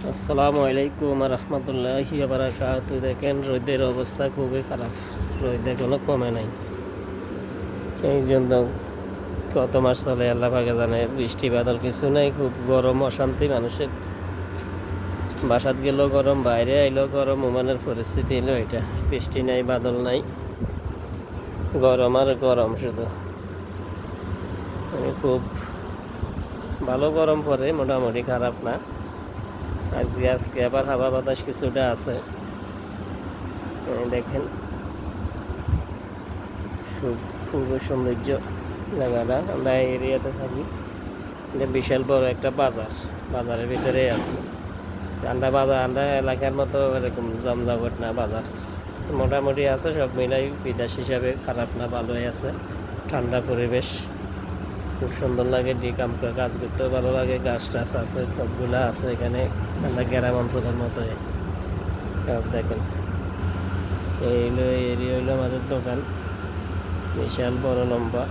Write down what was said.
আসসালামু আলাইকুম রহমতুল্লাহি বারাকাতু। দেখেন রোদের অবস্থা খুবই খারাপ, রোদ এখনো কমে নাই। এই জন্য কত মাস চলে আল্লাহ পাকে জানে, বৃষ্টি বাদল কিছু নাই, খুব গরম অশান্তি মানুষের। বাসাত গেলেও গরম, বাইরে আইলেও গরম, ওমানের পরিস্থিতি এলো এটা। বৃষ্টি নাই, বাদল নাই, গরম আর গরম শুধু। খুব ভালো গরম পড়ে, মোটামুটি খারাপ না। আজকে আবার হাওয়া বাতাস কিছুটা আছে। দেখেন খুবই সৌন্দর্য জায়গাটা। আমরা এই এরিয়াতে থাকি, এটা বিশাল বড় একটা বাজার, বাজারের ভিতরেই আছি। আমরা এলাকার মতো এরকম জমজমাট না বাজার, মোটামুটি আছে সব মিলাই। বিদেশ হিসাবে খারাপ না, ভালোই আছে। ঠান্ডা পরিবেশ, খুব সুন্দর লাগে। কাম করে কাজ করতেও ভালো লাগে। গাছ টাছ আছে, সবগুলা আছে এখানে। আমরা গ্রাম অঞ্চলের মতোই সব। দেখেন এই এরিয়া হইলো আমাদের দোকান, বিশাল বড় লম্বা।